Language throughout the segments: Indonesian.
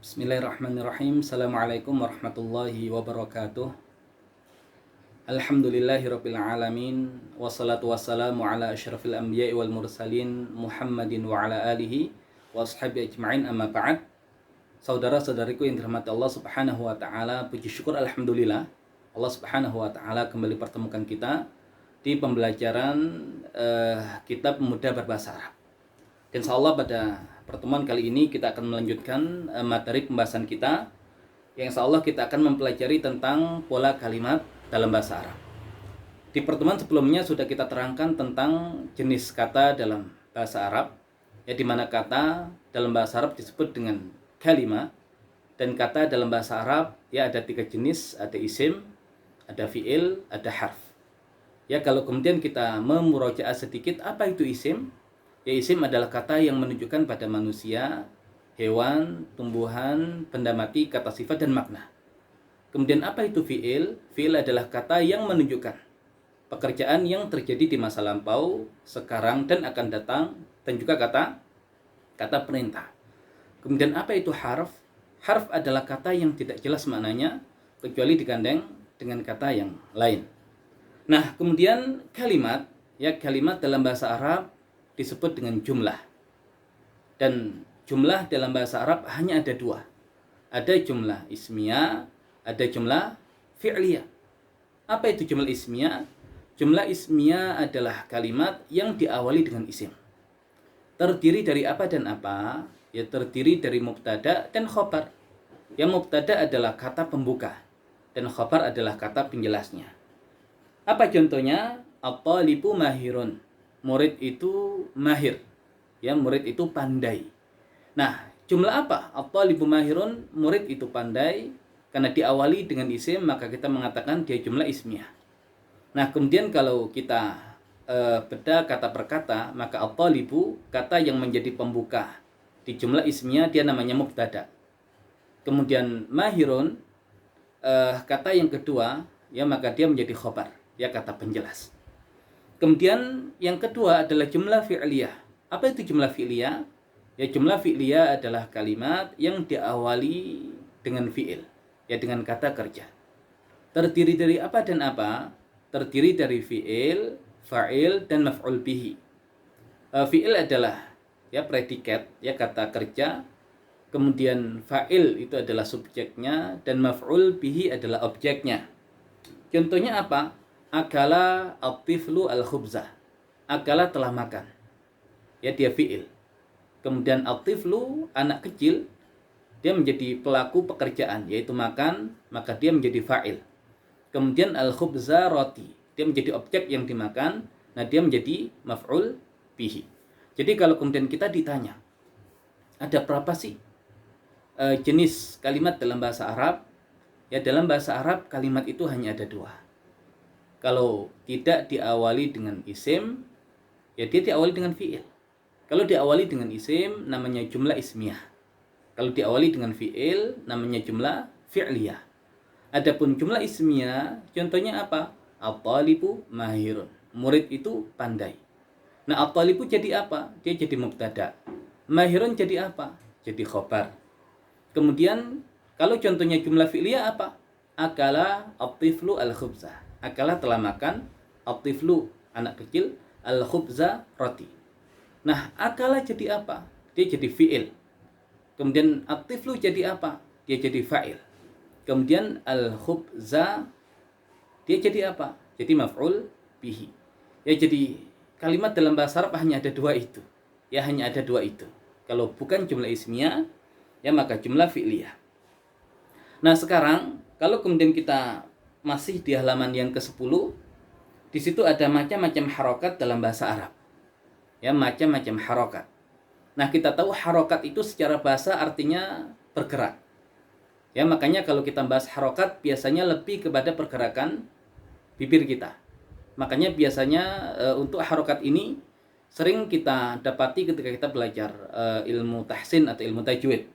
Bismillahirrahmanirrahim. Assalamualaikum warahmatullahi wabarakatuh. Alhamdulillahirabbil alamin. Wassalatu wassalamu ala asyrafil anbiya'i wal mursalin Muhammadin wa ala alihi wa ashabi ajma'in, amma ba'd. Saudara-saudariku yang dirahmati Allah Subhanahu wa taala, puji syukur alhamdulillah Allah Subhanahu wa taala kembali pertemukan kita di pembelajaran kitab Mudah Berbahasa Arab. Dan insyaallah pada pertemuan kali ini kita akan melanjutkan materi pembahasan kita yang insyaallah kita akan mempelajari tentang pola kalimat dalam bahasa Arab. Di pertemuan sebelumnya sudah kita terangkan tentang jenis kata dalam bahasa Arab, ya, di mana kata dalam bahasa Arab disebut dengan kalimat, dan kata dalam bahasa Arab ya ada 3 jenis, ada isim, ada fi'il, ada harf. Ya, kalau kemudian kita memurojaah sedikit, apa itu isim? Ya, isim adalah kata yang menunjukkan pada manusia, hewan, tumbuhan, benda mati, kata sifat dan makna. Kemudian apa itu fi'il? Fi'il adalah kata yang menunjukkan pekerjaan yang terjadi di masa lampau, sekarang dan akan datang, dan juga kata perintah. Kemudian apa itu harf? Harf adalah kata yang tidak jelas maknanya kecuali digandeng dengan kata yang lain. Nah, kemudian kalimat, ya, kalimat dalam bahasa Arab disebut dengan jumlah. Dan jumlah dalam bahasa Arab hanya ada 2. Ada jumlah ismiyah, ada jumlah fi'liyah. Apa itu jumlah ismiyah? Jumlah ismiyah adalah kalimat yang diawali dengan isim. Terdiri dari apa dan apa? Ya, terdiri dari mubtada dan khobar. Yang mubtada adalah kata pembuka dan khobar adalah kata penjelasnya. Apa contohnya? At-talibu mahirun. Murid itu mahir, ya, murid itu pandai. Nah, jumlah apa? At-talibu mahirun, murid itu pandai. Karena diawali dengan isim, maka kita mengatakan dia jumlah ismiyah. Nah, kemudian kalau kita beda kata per kata, maka at-talibu, kata yang menjadi pembuka di jumlah ismiyah, dia namanya mubtada. Kemudian mahirun, kata yang kedua, ya, maka dia menjadi khobar, ya, kata penjelas. Kemudian yang kedua adalah jumlah fi'liyah. Apa itu jumlah fi'liyah? Ya, jumlah fi'liyah adalah kalimat yang diawali dengan fi'il, ya, dengan kata kerja. Terdiri dari apa dan apa? Terdiri dari fi'il, fa'il, dan maf'ul bihi. Fi'il adalah, ya, predikat, ya, kata kerja. Kemudian fa'il itu adalah subjeknya dan maf'ul bihi adalah objeknya. Contohnya apa? Akala at-tiflu al-khubzah. Akala telah makan. Ya, dia fi'il. Kemudian at-tiflu, anak kecil, dia menjadi pelaku pekerjaan, yaitu makan, maka dia menjadi fa'il. Kemudian al-khubzah roti, dia menjadi objek yang dimakan, nah dia menjadi maf'ul bihi. Jadi kalau kemudian kita ditanya, ada berapa sih jenis kalimat dalam bahasa Arab? Ya, dalam bahasa Arab kalimat itu hanya ada 2. Kalau tidak diawali dengan isim, ya dia diawali dengan fi'il. Kalau diawali dengan isim, namanya jumlah ismiyah. Kalau diawali dengan fi'il, namanya jumlah fi'liyah. Adapun jumlah ismiyah, contohnya apa? At-talibu mahirun. Murid itu pandai. Nah, at-talibu jadi apa? Dia jadi mubtada. Mahirun jadi apa? Jadi khobar. Kemudian, kalau contohnya jumlah fi'liyah apa? Akala at-tiflu al-khubzah. Akala telah makan, at-tiflu anak kecil, al-khubza roti. Nah, akala jadi apa? Dia jadi fi'il. Kemudian at-tiflu jadi apa? Dia jadi fa'il. Kemudian al-khubza dia jadi apa? Jadi maf'ul bihi. Ya, jadi kalimat dalam bahasa Arab hanya ada 2 itu. Ya, hanya ada 2 itu. Kalau bukan jumlah ismiyah, ya, maka jumlah fi'liyah. Nah, sekarang kalau kemudian kita masih di halaman yang ke-10, di situ ada macam-macam harokat dalam bahasa Arab. Ya, macam-macam harokat. Nah, kita tahu harokat itu secara bahasa artinya bergerak. Ya, makanya kalau kita bahas harokat biasanya lebih kepada pergerakan bibir kita. Makanya biasanya untuk harokat ini sering kita dapati ketika kita belajar ilmu tahsin atau ilmu tajwid.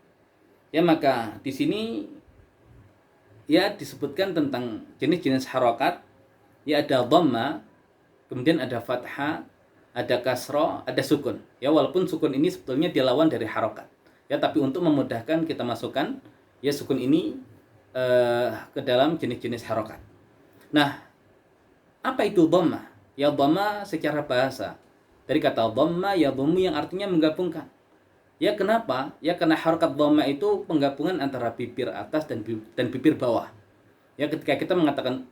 Ya, maka di sini ya disebutkan tentang jenis-jenis harokat. Ya, ada dhamma, kemudian ada fathah, ada kasroh, ada sukun. Ya, walaupun sukun ini sebetulnya dia lawan dari harokat. Ya, tapi untuk memudahkan kita masukkan ya sukun ini ke dalam jenis-jenis harokat. Nah, apa itu dhamma? Ya dhamma secara bahasa dari kata dhamma ya dhammu yang artinya menggabungkan. Ya kenapa? Ya karena harokat dhamma itu penggabungan antara bibir atas dan bibir bawah. Ya ketika kita mengatakan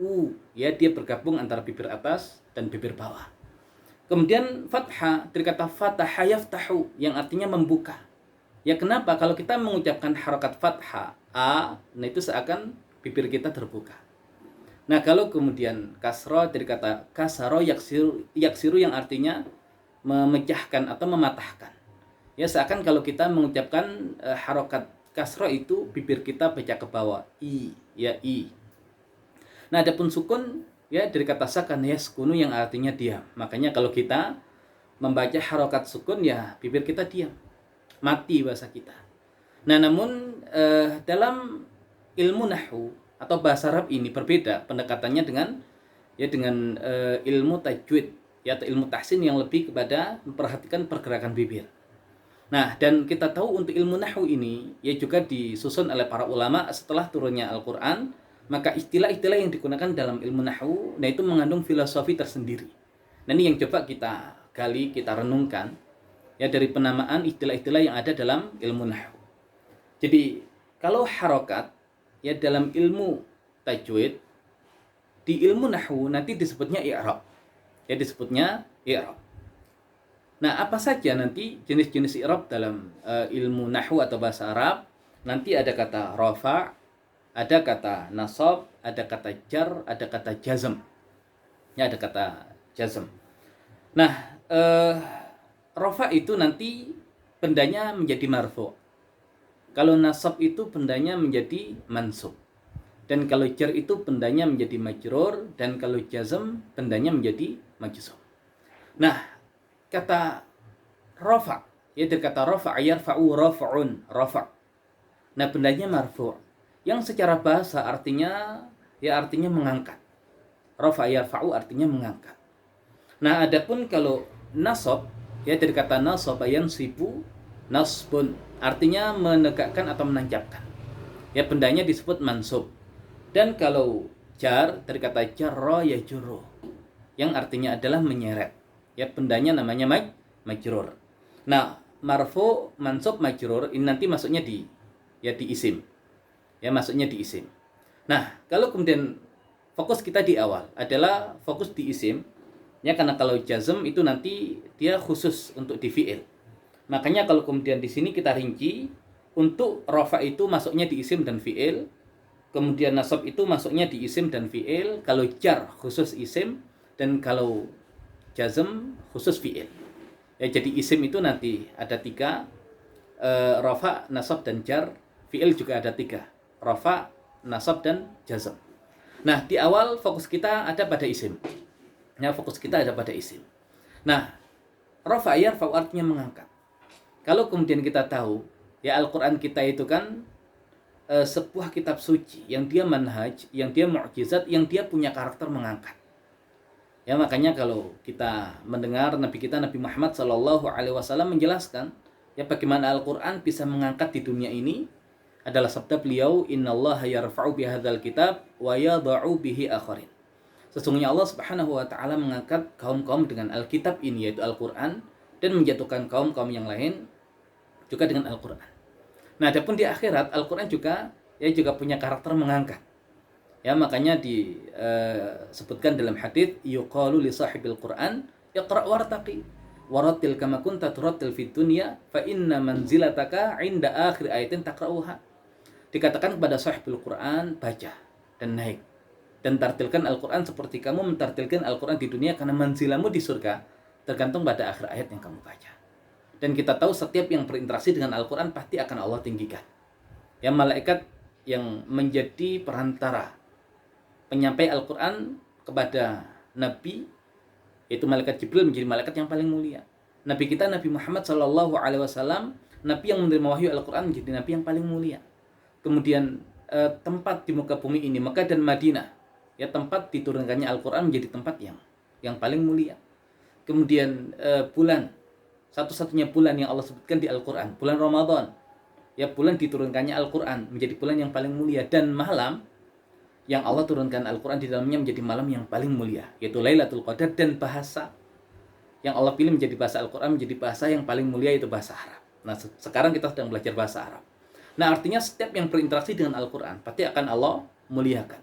ya dia bergabung antara bibir atas dan bibir bawah. Kemudian fathah dari kata fataha yaftahu yang artinya membuka. Ya kenapa? Kalau kita mengucapkan harokat fathah nah itu seakan bibir kita terbuka. Nah kalau kemudian kasro dari kata kasaro yaksiru yang artinya memecahkan atau mematahkan. Ya seakan kalau kita mengucapkan harokat kasro itu bibir kita pecah ke bawah. I. Nah adapun sukun ya dari kata sakan yaskunu yang artinya diam. Makanya kalau kita membaca harokat sukun ya bibir kita diam. Mati bahasa kita. Nah namun dalam ilmu nahwu atau bahasa Arab ini berbeda pendekatannya dengan ilmu tajwid ya atau ilmu tahsin yang lebih kepada memperhatikan pergerakan bibir. Nah dan kita tahu untuk ilmu nahwu ini ya juga disusun oleh para ulama setelah turunnya Al-Quran, maka istilah-istilah yang digunakan dalam ilmu nahwu nah itu mengandung filosofi tersendiri. Nah ini yang coba kita gali, kita renungkan ya dari penamaan istilah-istilah yang ada dalam ilmu nahwu. Jadi kalau harokat ya dalam ilmu tajwid, di ilmu nahwu nanti disebutnya i'rab. Ya disebutnya i'rab. Nah, apa saja nanti jenis-jenis i'rab dalam ilmu nahwu atau bahasa Arab? Nanti ada kata rafa', ada kata nasab, ada kata jar, ada kata jazm. Ya ada kata jazm. Nah, rafa' itu nanti bendanya menjadi marfu'. Kalau nasab itu bendanya menjadi mansub. Dan kalau jar itu bendanya menjadi majrur. Dan kalau jazm bendanya menjadi majzum. Nah, kata rafa' ya dari kata rafa' yarfa'u raf'un rafa'. Nah, bendanya marfu'. Yang secara bahasa artinya mengangkat. Rafa' yarfa'u artinya mengangkat. Nah, adapun kalau nasab ya dari kata nasaba yansibu nasbun artinya menegakkan atau menancapkan. Ya bendanya disebut mansub. Dan kalau jar dari kata jarra yajurru yang artinya adalah menyeret. Ya bendanya namanya majrur. Nah, marfu, mansub, majrur ini nanti masuknya di isim. Ya masuknya di isim. Nah, kalau kemudian fokus kita di awal adalah fokus di isim. Ya karena kalau jazm itu nanti dia khusus untuk di fi'il. Makanya kalau kemudian di sini kita rinci untuk rafa itu masuknya di isim dan fi'il, kemudian nasab itu masuknya di isim dan fi'il, kalau jar khusus isim dan kalau jazm khusus fi'il. Ya jadi isim itu nanti ada 3, rafa, nasab dan jar, fi'il juga ada 3, rafa, nasab dan jazm. Nah di awal fokus kita ada pada isim. Ya fokus kita ada pada isim. Nah rafa yarfa'u artinya mengangkat. Kalau kemudian kita tahu, ya Al-Quran kita itu kan sebuah kitab suci yang dia manhaj, yang dia mu'jizat, yang dia punya karakter mengangkat. Ya makanya kalau kita mendengar Nabi kita Nabi Muhammad SAW menjelaskan ya bagaimana Al-Quran bisa mengangkat di dunia ini adalah sabda beliau, Innallaha yarfa'u bihadzal kitab wa yadha'u bihi akharin. Sesungguhnya Allah Subhanahu wa taala mengangkat kaum-kaum dengan Alkitab ini yaitu Al-Quran dan menjatuhkan kaum-kaum yang lain juga dengan Al-Quran. Nah, adapun di akhirat Al-Quran juga punya karakter mengangkat. Ya, makanya disebutkan dalam hadis yuqalu li sahibil Quran iqra' wartaqi warattil kama kunta turattil fid dunya fa inna manzilataka 'inda akhir ayatin taqra'uha. Dikatakan kepada sahibul Quran baca dan naik dan tartilkan Al-Quran seperti kamu mentartilkan Al-Quran di dunia karena manzilamu di surga tergantung pada akhir ayat yang kamu baca. Dan kita tahu setiap yang berinteraksi dengan Al-Quran pasti akan Allah tinggikan. Yang malaikat yang menjadi perantara penyampai Al-Quran kepada Nabi, yaitu malaikat Jibril menjadi malaikat yang paling mulia. Nabi kita Nabi Muhammad SAW, Nabi yang menerima wahyu Al-Quran menjadi Nabi yang paling mulia. Kemudian tempat di muka bumi ini, Mekah dan Madinah, ya tempat diturunkannya Al-Quran menjadi tempat yang paling mulia. Kemudian bulan, satu-satunya bulan yang Allah sebutkan di Al-Quran, bulan Ramadan, ya bulan diturunkannya Al-Quran, menjadi bulan yang paling mulia, dan malam yang Allah turunkan Al-Quran di dalamnya menjadi malam yang paling mulia, yaitu Lailatul Qadar. Dan bahasa yang Allah pilih menjadi bahasa Al-Quran menjadi bahasa yang paling mulia, yaitu bahasa Arab. Nah, sekarang kita sedang belajar bahasa Arab. Nah, artinya setiap yang berinteraksi dengan Al-Quran pasti akan Allah muliakan.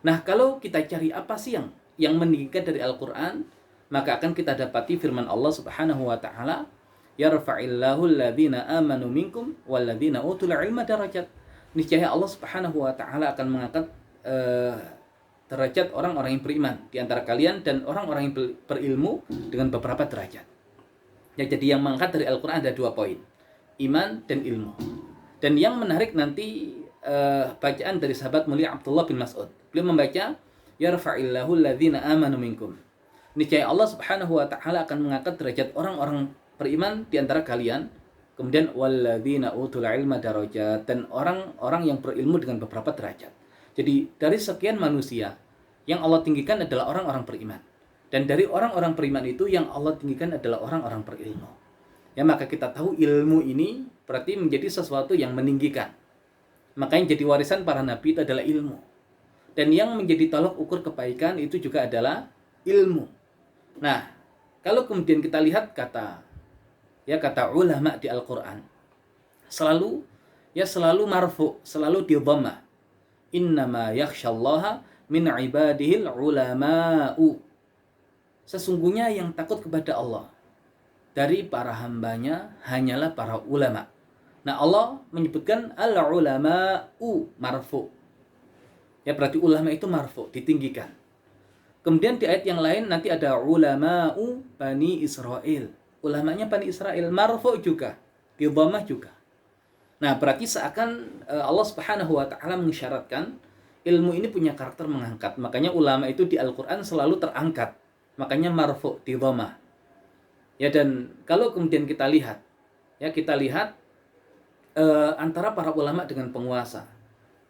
Nah, kalau kita cari apa sih yang meninggikan dari Al-Quran, maka akan kita dapati firman Allah Subhanahu wa taala, yarfa'illahu alladhina amanu minkum walladhina utul ilma darajat. Niscaya Allah Subhanahu wa taala akan mengangkat derajat orang-orang yang beriman di antara kalian dan orang-orang yang berilmu dengan beberapa derajat. Ya, jadi yang mengangkat dari Al-Quran ada 2 poin, iman dan ilmu. Dan yang menarik nanti bacaan dari sahabat mulia Abdullah bin Mas'ud. Beliau membaca, yarfa'illahu alladhina amanu minkum. Niscaya Allah Subhanahu wa taala akan mengangkat derajat orang-orang beriman di antara kalian. Kemudian walladzina utul ilma darajat, dan orang-orang yang berilmu dengan beberapa derajat. Jadi dari sekian manusia, yang Allah tinggikan adalah orang-orang beriman. Dan dari orang-orang beriman itu yang Allah tinggikan adalah orang-orang berilmu. Ya, maka kita tahu ilmu ini berarti menjadi sesuatu yang meninggikan. Makanya jadi warisan para nabi itu adalah ilmu. Dan yang menjadi tolok ukur kebaikan itu juga adalah ilmu. Nah, kalau kemudian kita lihat kata ulama di Al-Quran, selalu marfu, selalu di dhammah. Innama yakhsyallaha min ibadihil ulama'u. Sesungguhnya yang takut kepada Allah dari para hambanya hanyalah para ulama. Nah, Allah menyebutkan al-ulama'u marfu. Ya, berarti ulama itu marfu, ditinggikan. Kemudian di ayat yang lain nanti ada ulama'u Bani Israel. Ulamanya Bani Israel marfu juga, di dhammah juga. Nah, berarti seakan Allah Subhanahu wa taala mengisyaratkan ilmu ini punya karakter mengangkat. Makanya ulama itu di Al-Qur'an selalu terangkat. Makanya marfu di dhammah. Ya, dan kalau kemudian kita lihat antara para ulama dengan penguasa,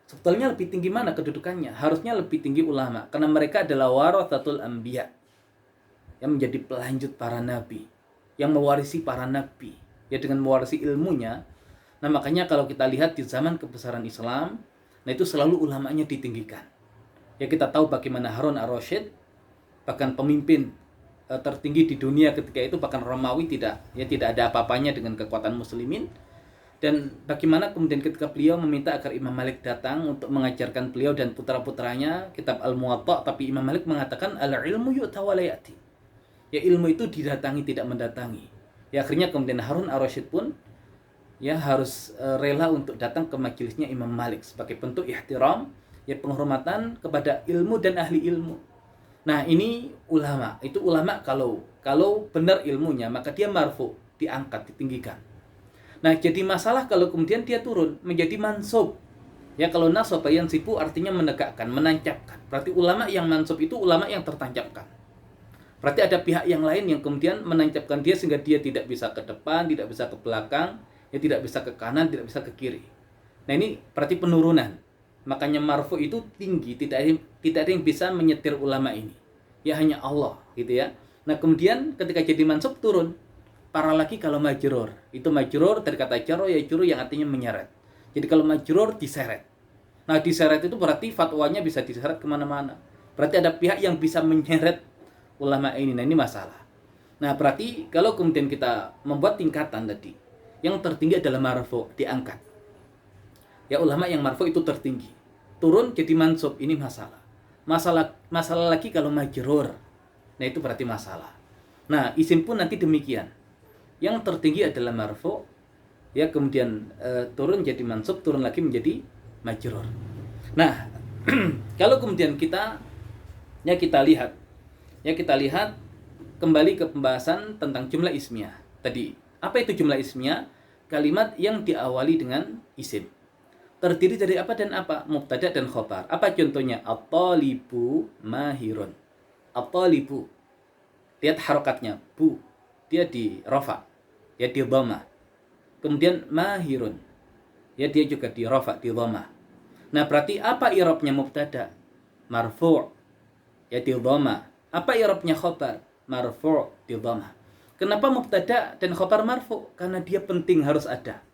sebetulnya lebih tinggi mana kedudukannya? Harusnya lebih tinggi ulama, karena mereka adalah warathatul anbiya, yang menjadi pelanjut para nabi, yang mewarisi para nabi, ya, dengan mewarisi ilmunya. Nah, makanya kalau kita lihat di zaman kebesaran Islam, nah itu selalu ulamanya ditinggikan. Ya, kita tahu bagaimana Harun ar-Rasyid, bahkan pemimpin tertinggi di dunia ketika itu, bahkan Romawi tidak ada apa-apanya dengan kekuatan muslimin. Dan bagaimana kemudian ketika beliau meminta agar Imam Malik datang untuk mengajarkan beliau dan putra-putranya kitab Al-Muwatta, tapi Imam Malik mengatakan al-ilmu yu'ta wa la ya'ti. Ya, ilmu itu didatangi, tidak mendatangi. Ya, akhirnya kemudian Harun ar-Rasyid pun ya harus rela untuk datang ke majelisnya Imam Malik sebagai bentuk ihtiram, ya, penghormatan kepada ilmu dan ahli ilmu. Nah, ini ulama. Itu ulama kalau benar ilmunya, maka dia marfu, diangkat, ditinggikan. Nah, jadi masalah kalau kemudian dia turun menjadi mansub. Ya, kalau nasaba yansibu artinya menegakkan, menancapkan. Berarti ulama yang mansub itu ulama yang tertancapkan. Berarti ada pihak yang lain yang kemudian menancapkan dia sehingga dia tidak bisa ke depan, tidak bisa ke belakang, ya, tidak bisa ke kanan, tidak bisa ke kiri. Nah, ini berarti penurunan. Makanya marfu itu tinggi, tidak ada yang bisa menyetir ulama ini. Ya, hanya Allah, gitu ya. Nah, kemudian ketika jadi mansub turun. Para lagi kalau majrur, itu majrur dari kata jaro, ya juru yang artinya menyeret. Jadi kalau majrur diseret. Nah, diseret itu berarti fatwanya bisa diseret kemana-mana. Berarti ada pihak yang bisa menyeret ulama ini. Nah, ini masalah. Nah, berarti kalau kemudian kita membuat tingkatan tadi, yang tertinggi adalah marfu, diangkat. Ya, ulama yang marfu itu tertinggi. Turun jadi mansub, ini masalah. Masalah lagi kalau majrur. Nah, itu berarti masalah. Nah, isim pun nanti demikian. Yang tertinggi adalah marfu, ya, kemudian turun jadi mansub, turun lagi menjadi majrur. Nah, kalau kemudian kita lihat kembali ke pembahasan tentang jumlah ismiyah. Tadi, apa itu jumlah ismiyah? Kalimat yang diawali dengan isim. Terdiri dari apa dan apa? Mubtada dan khobar. Apa contohnya? At-talibu mahirun. At-talibu. Lihat harokatnya, bu. Dia di rafa, ya, di dhammah. Kemudian mahirun, ya, dia juga di rafa, di dhammah. Nah, berarti apa i'rabnya mubtada? Marfu', ya, di dhammah. Apa i'rabnya khabar? Marfu', di dhammah. Kenapa mubtada dan khabar marfu'? Karena dia penting, harus ada.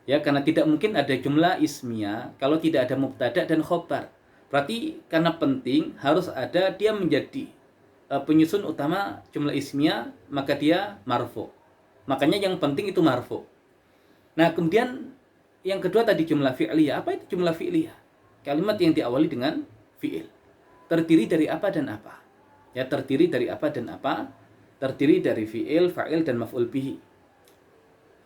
Ya, karena tidak mungkin ada jumlah ismiyah kalau tidak ada mubtada dan khobar. Berarti karena penting harus ada dia menjadi penyusun utama jumlah ismiyah, maka dia marfu. Makanya yang penting itu marfu. Nah, kemudian yang kedua tadi jumlah fi'liyah. Apa itu jumlah fi'liyah? Kalimat yang diawali dengan fi'il. Terdiri dari apa dan apa? Ya, terdiri dari apa dan apa? Terdiri dari fi'il, fa'il, dan maf'ul bihi.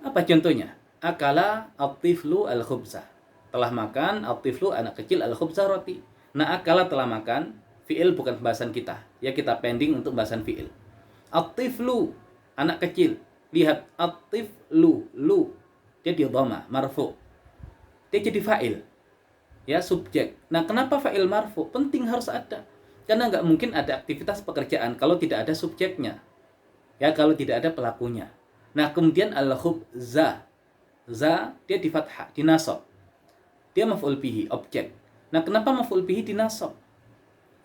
Apa contohnya? Akala at-tiflu al-khubzah. Telah makan at-tiflu, anak kecil, al-khubzah, roti. Nah, akala telah makan, fi'il bukan pembahasan kita. Ya, kita pending untuk pembahasan fi'il. At-tiflu, anak kecil. Lihat, at-tiflu, lu. Dia di dhamma, marfu. Dia jadi fa'il. Ya, subjek. Nah, kenapa fa'il marfu? Penting harus ada. Karena nggak mungkin ada aktivitas pekerjaan kalau tidak ada subjeknya. Ya, kalau tidak ada pelakunya. Nah, kemudian al-khubza. Za, dia di fathah, di nasab. Dia maf'ul bihi, objek. Nah, kenapa maf'ul bihi di nasab?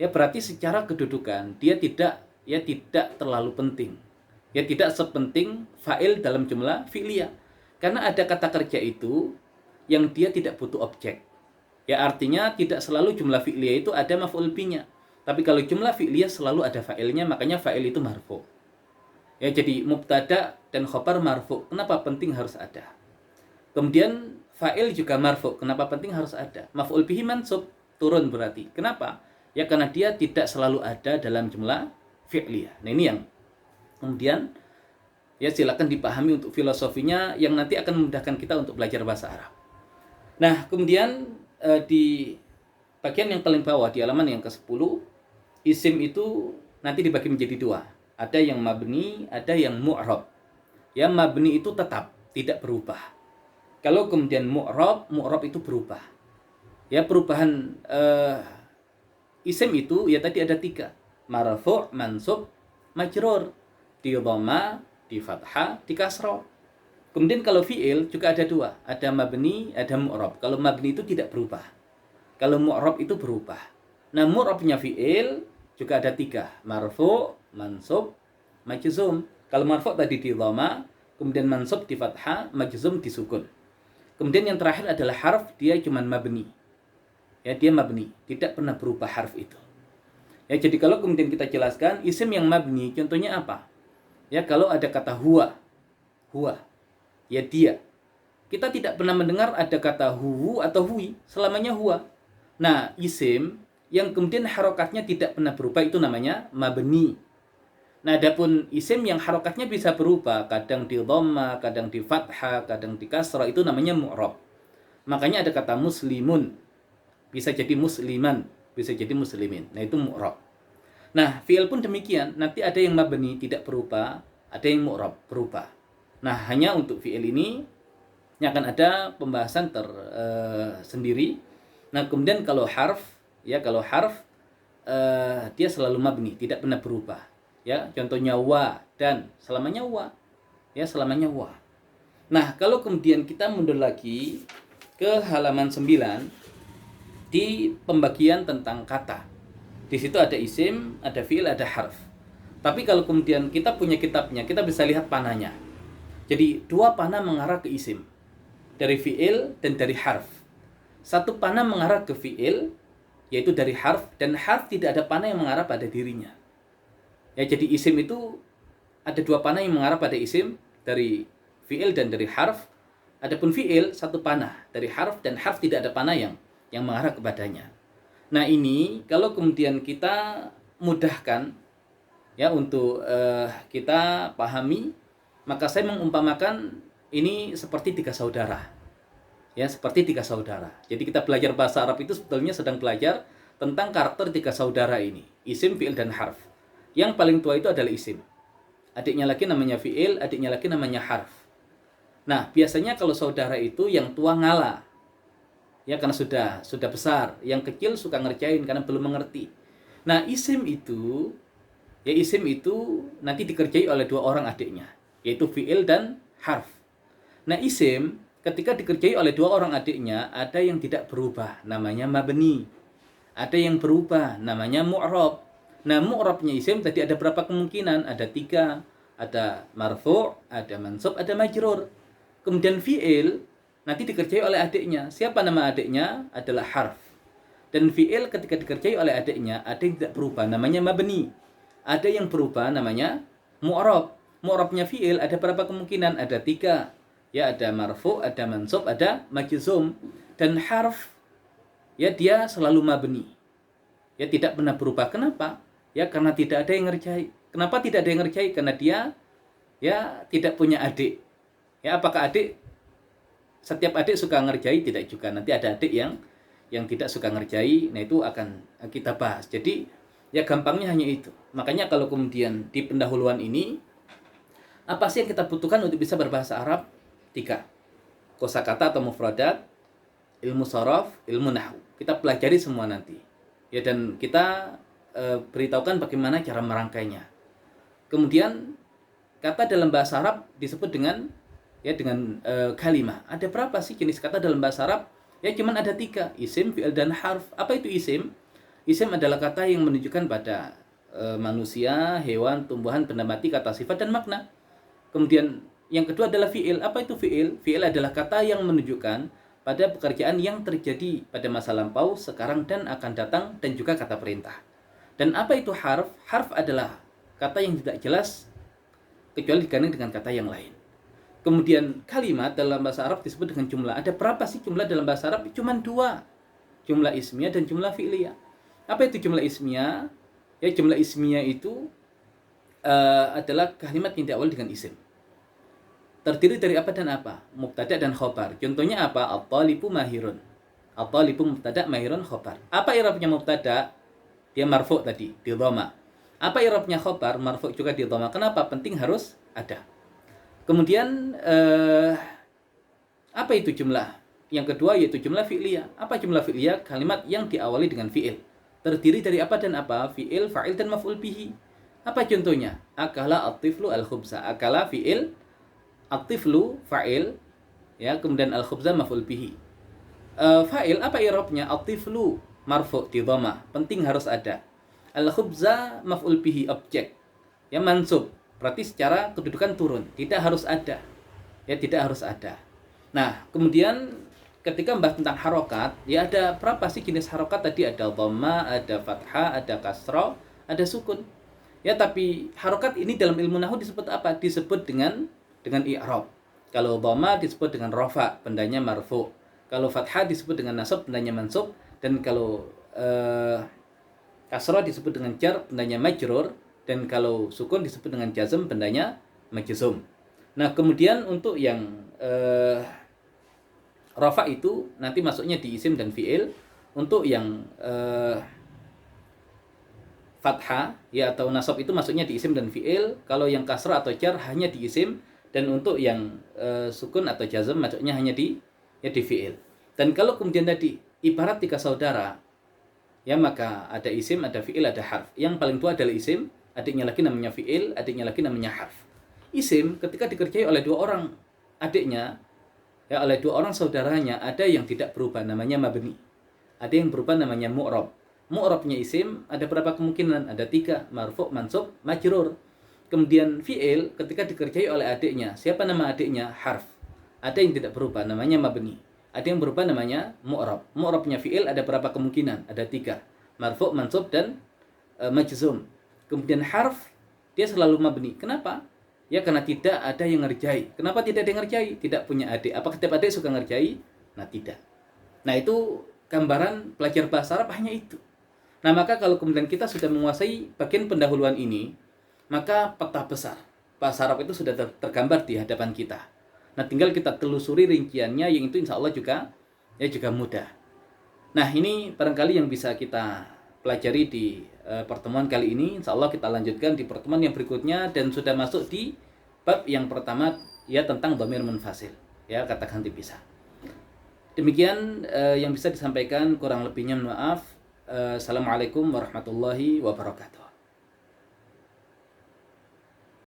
Ya, berarti secara kedudukan dia tidak terlalu penting. Ya, tidak sepenting fa'il dalam jumlah fi'liyah. Karena ada kata kerja itu yang dia tidak butuh objek. Ya, artinya tidak selalu jumlah fi'liyah itu ada maf'ul bihi-nya. Tapi kalau jumlah fi'liyah selalu ada fa'ilnya, makanya fa'il itu marfu. Ya, jadi mubtada dan khobar marfu. Kenapa penting harus ada? Kemudian fa'il juga marfu. Kenapa penting harus ada? Maf'ul bihi mansub, turun berarti. Kenapa? Ya, karena dia tidak selalu ada dalam jumlah fi'liyah. Nah, ini yang kemudian ya silakan dipahami untuk filosofinya yang nanti akan memudahkan kita untuk belajar bahasa Arab. Nah, kemudian di bagian yang paling bawah di halaman yang ke-10, isim itu nanti dibagi menjadi dua. Ada yang mabni, ada yang mu'rab. Ya, mabni itu tetap, tidak berubah. Kalau kemudian mu'rab itu berubah. Ya, perubahan isim itu ya tadi ada 3. Marfu', mansub, majrur. Di dhamma, di fathah, di kasrah. Kemudian kalau fi'il juga ada 2. Ada mabni, ada mu'rab. Kalau mabni itu tidak berubah. Kalau mu'rab itu berubah. Nah, mu'rabnya fi'il juga ada 3. Marfu', mansub, majzum. Kalau marfu' tadi di dhamma, kemudian mansub di fathah, majzum di sukun. Kemudian yang terakhir adalah harf, dia cuma mabni. Ya, dia mabni, tidak pernah berubah harf itu. Ya, jadi kalau kemudian kita jelaskan isim yang mabni, contohnya apa? Ya, kalau ada kata huwa, ya dia. Kita tidak pernah mendengar ada kata huwu atau hui, selamanya huwa. Nah, isim yang kemudian harokatnya tidak pernah berubah itu namanya mabni. Nah, adapun isim yang harokatnya bisa berubah, kadang di dhamma, kadang di fathah, kadang di kasrah, itu namanya mu'rab. Makanya ada kata muslimun, bisa jadi musliman, bisa jadi muslimin. Nah, itu mu'rab. Nah, fi'il pun demikian, nanti ada yang mabni tidak berubah, ada yang mu'rab berubah. Nah, hanya untuk fi'il ini akan ada pembahasan tersendiri. Nah, kemudian kalau harf, ya kalau harf dia selalu mabni, tidak pernah berubah. Ya, contohnya wa dan selamanya wa. Ya, selamanya wa. Nah, kalau kemudian kita mundur lagi ke halaman 9 di pembagian tentang kata. Di situ ada isim, ada fi'il, ada harf. Tapi kalau kemudian kita punya kitabnya, kita bisa lihat panahnya. Jadi, 2 panah mengarah ke isim. Dari fi'il dan dari harf. 1 panah mengarah ke fi'il, yaitu dari harf, dan harf tidak ada panah yang mengarah pada dirinya. Ya, jadi isim itu ada 2 panah yang mengarah pada isim, dari fi'il dan dari harf. Adapun fi'il 1 panah dari harf, dan harf tidak ada panah yang mengarah kepadanya. Nah, ini kalau kemudian kita mudahkan ya untuk kita pahami, maka saya mengumpamakan ini seperti 3 saudara. Ya, seperti 3 saudara. Jadi kita belajar bahasa Arab itu sebetulnya sedang belajar tentang karakter 3 saudara ini, isim, fi'il, dan harf. Yang paling tua itu adalah isim. Adiknya lagi namanya fi'il, adiknya lagi namanya harf. Nah, biasanya kalau saudara itu yang tua ngalah. Ya, karena sudah besar. Yang kecil suka ngerjain karena belum mengerti. Nah, isim itu nanti dikerjai oleh 2 orang adiknya, yaitu fi'il dan harf. Nah, isim ketika dikerjai oleh 2 orang adiknya, ada yang tidak berubah, namanya mabni. Ada yang berubah, namanya mu'rab. Nah, mu'rabnya isim tadi ada berapa kemungkinan? Ada 3. Ada marfu', ada mansub, ada majrur. Kemudian fi'il nanti dikerjai oleh adiknya. Siapa nama adiknya? Adalah harf. Dan fi'il ketika dikerjai oleh adiknya, ada yang tidak berubah, namanya mabni. Ada yang berubah, namanya mu'rab. Mu'rabnya fi'il ada berapa kemungkinan? Ada 3. Ya, ada marfu, ada mansub, ada majzum. Dan harf, ya dia selalu mabni. Ya tidak pernah berubah. Kenapa? Ya karena tidak ada yang ngerjai. Kenapa tidak ada yang ngerjai? Karena dia ya tidak punya adik. Ya apakah setiap adik suka ngerjai? Tidak juga. Nanti ada adik yang tidak suka ngerjai. Nah itu akan kita bahas. Jadi ya gampangnya hanya itu. Makanya kalau kemudian di pendahuluan ini, apa sih yang kita butuhkan untuk bisa berbahasa Arab? 3. Kosakata atau mufradat, ilmu sharaf, ilmu nahwu. Kita pelajari semua nanti. Ya dan kita beritahukan bagaimana cara merangkainya. Kemudian kata dalam bahasa Arab disebut dengan kalimah. Ada berapa sih jenis kata dalam bahasa Arab? Ya cuman ada 3, isim, fi'il, dan harf. Apa itu isim? Isim adalah kata yang menunjukkan pada manusia, hewan, tumbuhan, benda mati, kata sifat dan makna. Kemudian yang kedua adalah fi'il. Apa itu fi'il? Fi'il adalah kata yang menunjukkan pada pekerjaan yang terjadi pada masa lampau, sekarang, dan akan datang, dan juga kata perintah. Dan apa itu harf? Harf adalah kata yang tidak jelas kecuali digandeng dengan kata yang lain. Kemudian kalimat dalam bahasa Arab disebut dengan jumlah. Ada berapa sih jumlah dalam bahasa Arab? Cuma 2. Jumlah ismiyah dan jumlah fi'liyah. Apa itu jumlah ismiyah? Ya jumlah ismiyah itu adalah kalimat yang diawali dengan isim. Terdiri dari apa dan apa? Mubtada dan khobar. Contohnya apa? At-talibu mahirun. At-talibu mubtada, mahirun khobar. Apa i'rabnya mubtada? Dia marfu' tadi, di dhamma. Apa i'rabnya khobar? Marfu' juga di dhamma. Kenapa? Penting harus ada. Kemudian apa itu jumlah? Yang kedua yaitu jumlah fi'liyah. Apa jumlah fi'liyah? Kalimat yang diawali dengan fi'il. Terdiri dari apa dan apa? Fi'il, fa'il, dan maf'ul bihi. Apa contohnya? Akala at-tiflu al-khubza. Akala fi'il, at-tiflu fa'il, ya, kemudian al-khubza maf'ul bihi. Fa'il apa i'rabnya? At-tiflu marfu' di dhamma. Penting harus ada. Al-khubza maf'ul bihi, objek. Ya mansub. Berarti secara kedudukan turun, tidak harus ada. Ya tidak harus ada. Nah, kemudian ketika membahas tentang harokat, ya ada berapa sih jenis harokat tadi? Ada dhamma, ada fathah, ada kasrah, ada sukun. Ya tapi harokat ini dalam ilmu nahwu disebut apa? Disebut dengan i'rab. Kalau dhamma disebut dengan rafa, bendanya marfu. Kalau fathah disebut dengan nasab, bendanya mansub. Dan kalau kasrah disebut dengan jar, bendanya majrur. Dan kalau sukun disebut dengan jazm, bendanya majzum. Nah, kemudian untuk yang rafa itu nanti masuknya di isim dan fi'il. Untuk yang fathah ya atau nasab itu masuknya di isim dan fi'il. Kalau yang kasrah atau jar hanya di isim. Dan untuk yang sukun atau jazm masuknya hanya di fi'il. Dan kalau kemudian tadi ibarat 3 saudara, ya maka ada isim, ada fi'il, ada harf. Yang paling tua adalah isim, adiknya lagi namanya fi'il, adiknya lagi namanya harf. Isim ketika dikerjai oleh 2 orang adiknya, ya oleh 2 orang saudaranya, ada yang tidak berubah, namanya mabni. Ada yang berubah, namanya mu'rab. Mu'rabnya isim ada berapa kemungkinan? Ada 3, marfu', mansub, majrur. Kemudian fi'il ketika dikerjai oleh adiknya, siapa nama adiknya? Harf. Ada yang tidak berubah, namanya mabni. Ada yang berubah, namanya mu'rab. Mu'rabnya fi'il ada berapa kemungkinan? Ada 3, marfu', mansub, dan majzum. Kemudian harf dia selalu mabni. Kenapa? Ya karena tidak ada yang ngerjai. Kenapa tidak ada yang ngerjai? Tidak punya adik. Apakah setiap adik suka ngerjai? Nah tidak. Nah itu gambaran pelajar bahasa Arab hanya itu. Nah maka kalau kemudian kita sudah menguasai bagian pendahuluan ini, maka peta besar bahasa Arab itu sudah tergambar di hadapan kita. Nah tinggal kita telusuri rinciannya, yang itu insya Allah juga mudah. Nah ini barangkali yang bisa kita pelajari di pertemuan kali ini. Insya Allah kita lanjutkan di pertemuan yang berikutnya, dan sudah masuk di bab yang pertama, ya tentang dhamir munfasil, ya kata ganti pisah. Demikian yang bisa disampaikan, kurang lebihnya maaf. Assalamualaikum warahmatullahi wabarakatuh.